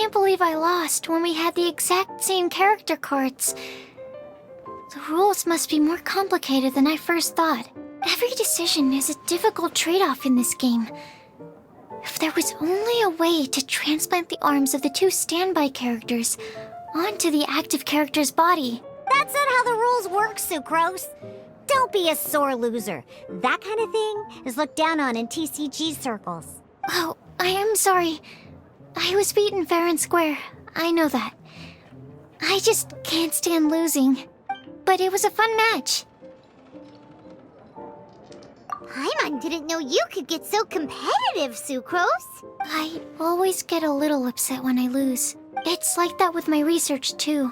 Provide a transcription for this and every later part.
can't believe I lost when we had the exact same character cards. The rules must be more complicated than I first thought. Every decision is a difficult trade-off in this game. If there was only a way to transplant the arms of the two standby characters onto the active character's body. That's not how the rules work, Sucrose. Don't be a sore loser. That kind of thing is looked down on in TCG circles. Oh, I am sorry. I was beaten fair and square. I know that. I just can't stand losing. But it was a fun match. Paimon didn't know you could get so competitive, Sucrose. I always get a little upset when I lose. It's like that with my research, too.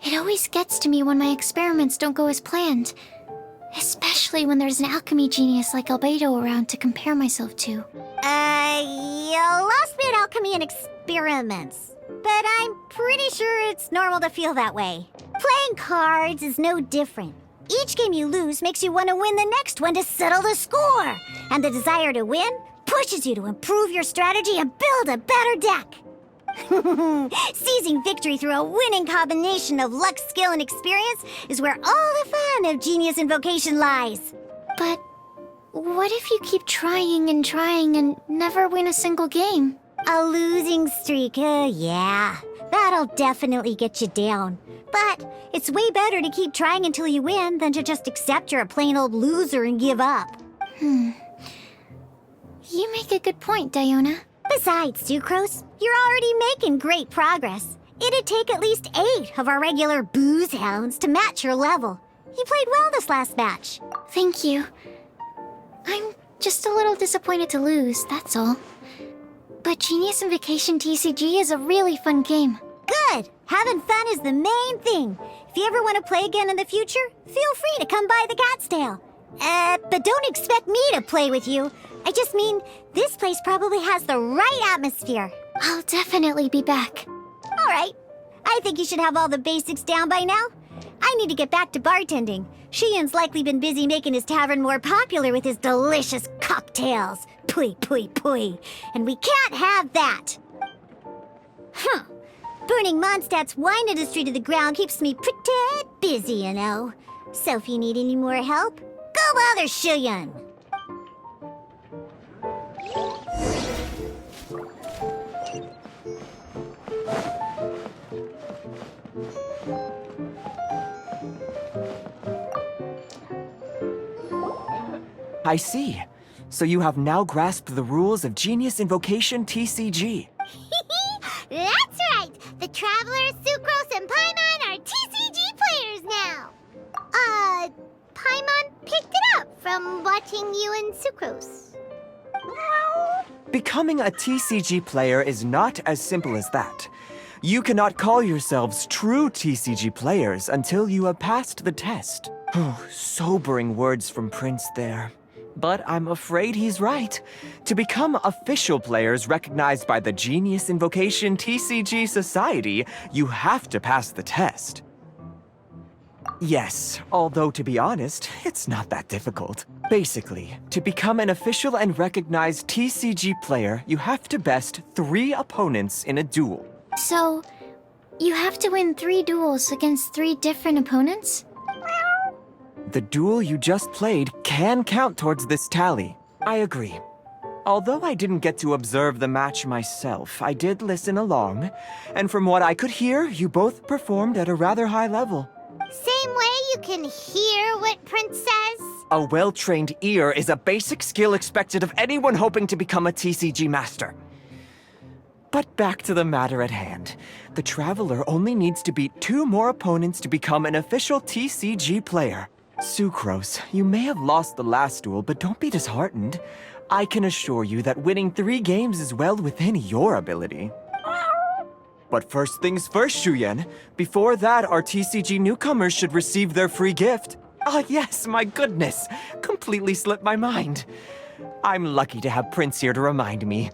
It always gets to me when my experiments don't go as planned. Especially when there's an alchemy genius like Albedo around to compare myself to. You lost me at alchemy and experiments. But I'm pretty sure it's normal to feel that way. Playing cards is no different. Each game you lose makes you want to win the next one to settle the score. And the desire to win pushes you to improve your strategy and build a better deck. Seizing victory through a winning combination of luck, skill, and experience is where all the fun of Genius Invocation lies. But what if you keep trying and never win a single game? A losing streak, yeah. That'll definitely get you down. But it's way better to keep trying until you win than to just accept you're a plain old loser and give up. You make a good point, Diona. Besides, Sucrose, you're already making great progress. It'd take at least 8 of our regular booze hounds to match your level. You played well this last match. Thank you. I'm just a little disappointed to lose, that's all. But Genius Invocation TCG is a really fun game. Good! Having fun is the main thing. If you ever want to play again in the future, feel free to come by the Cat's Tail. But don't expect me to play with you. I just mean, this place probably has the right atmosphere. I'll definitely be back. All right. I think you should have all the basics down by now. I need to get back to bartending. Shiyan's likely been busy making his tavern more popular with his delicious cocktails. Pui, pui, pui. And we can't have that. Burning Mondstadt's wine industry to the ground keeps me pretty busy, you know. So if you need any more help, go bother Shiyan. I see. So you have now grasped the rules of Genius Invocation TCG. That's right! The Traveler, Sucrose, and Paimon are TCG players now! Paimon picked it up from watching you and Sucrose. Becoming a TCG player is not as simple as that. You cannot call yourselves true TCG players until you have passed the test. Oh, sobering words from Prince there. But I'm afraid he's right. To become official players recognized by the Genius Invocation TCG Society, you have to pass the test. Yes, although to be honest, it's not that difficult. Basically, to become an official and recognized TCG player, you have to best 3 opponents in a duel. So, you have to win 3 duels against 3 different opponents? The duel you just played can count towards this tally. I agree. Although I didn't get to observe the match myself, I did listen along, and from what I could hear, you both performed at a rather high level. Same way you can hear what Prince says? A well-trained ear is a basic skill expected of anyone hoping to become a TCG master. But back to the matter at hand. The Traveler only needs to beat 2 more opponents to become an official TCG player. Sucrose, you may have lost the last duel, but don't be disheartened. I can assure you that winning 3 games is well within your ability. But first things first, Shuyen. Before that, our TCG newcomers should receive their free gift. Ah, yes, my goodness. Completely slipped my mind. I'm lucky to have Prince here to remind me.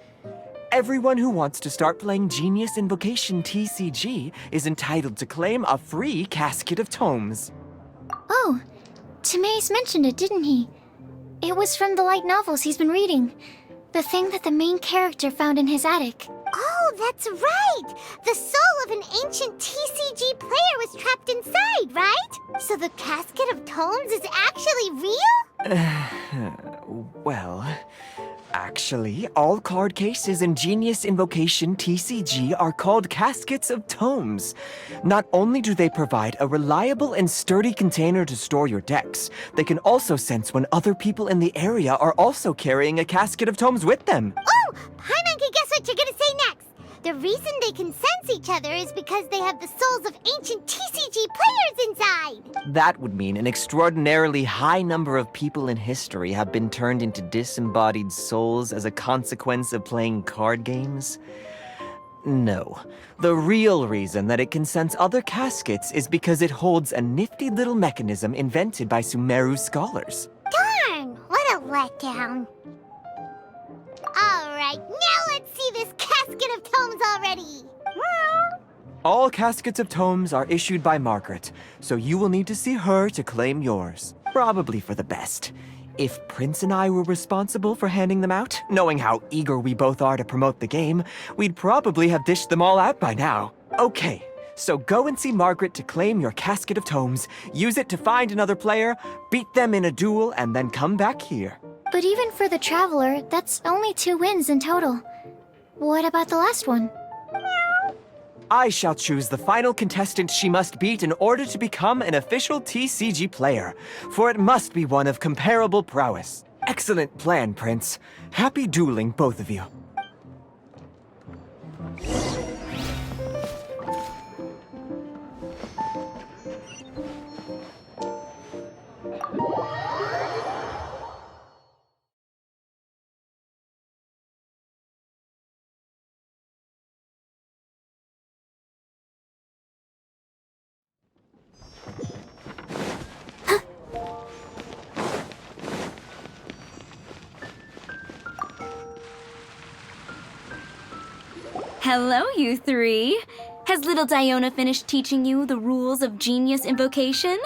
Everyone who wants to start playing Genius Invocation TCG is entitled to claim a free casket of tomes. Oh, Timaeus mentioned it, didn't he? It was from the light novels he's been reading. The thing that the main character found in his attic. Oh, that's right! The soul of an ancient TCG player was trapped inside, right? So the Casket of Tomes is actually real? Well, actually, all card cases in Genius Invocation TCG are called Caskets of Tomes. Not only do they provide a reliable and sturdy container to store your decks, they can also sense when other people in the area are also carrying a Casket of Tomes with them. Oh! Paimon, guess what you're gonna say next? The reason they can sense each other is because they have the souls of ancient TCG players inside! That would mean an extraordinarily high number of people in history have been turned into disembodied souls as a consequence of playing card games. No. The real reason that it can sense other caskets is because it holds a nifty little mechanism invented by Sumeru scholars. Darn! What a letdown. Alright, now let's see this Casket of Tomes already! All Caskets of Tomes are issued by Margaret, so you will need to see her to claim yours. Probably for the best. If Prince and I were responsible for handing them out, knowing how eager we both are to promote the game, we'd probably have dished them all out by now. Okay, so go and see Margaret to claim your Casket of Tomes, use it to find another player, beat them in a duel, and then come back here. But even for the Traveler, that's only 2 wins in total. What about the last one? I shall choose the final contestant she must beat in order to become an official TCG player, for it must be one of comparable prowess. Excellent plan, Prince. Happy dueling, both of you. Hello, you three. Has little Diona finished teaching you the rules of Genius Invocation?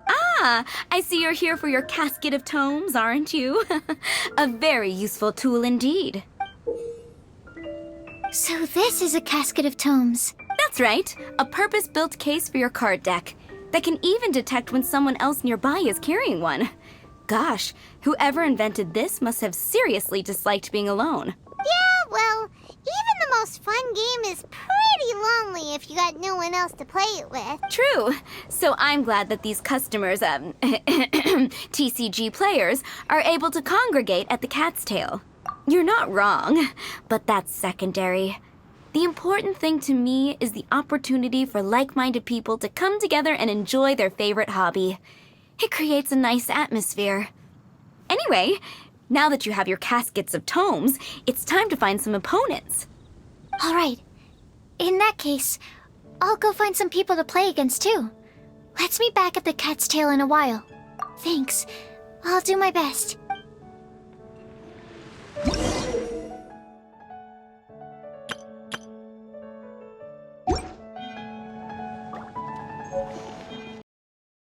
Ah, I see you're here for your Casket of Tomes, aren't you? A very useful tool indeed. So this is a Casket of Tomes. That's right, a purpose-built case for your card deck that can even detect when someone else nearby is carrying one. Gosh, whoever invented this must have seriously disliked being alone. Yeah, well, even the most fun game is pretty lonely if you got no one else to play it with. True. So I'm glad that these customers, TCG players, are able to congregate at the Cat's Tail. You're not wrong, but that's secondary. The important thing to me is the opportunity for like-minded people to come together and enjoy their favorite hobby. It creates a nice atmosphere. Anyway, now that you have your Caskets of Tomes, it's time to find some opponents. All right. In that case, I'll go find some people to play against too. Let's meet back at the Cat's Tail in a while. Thanks. I'll do my best.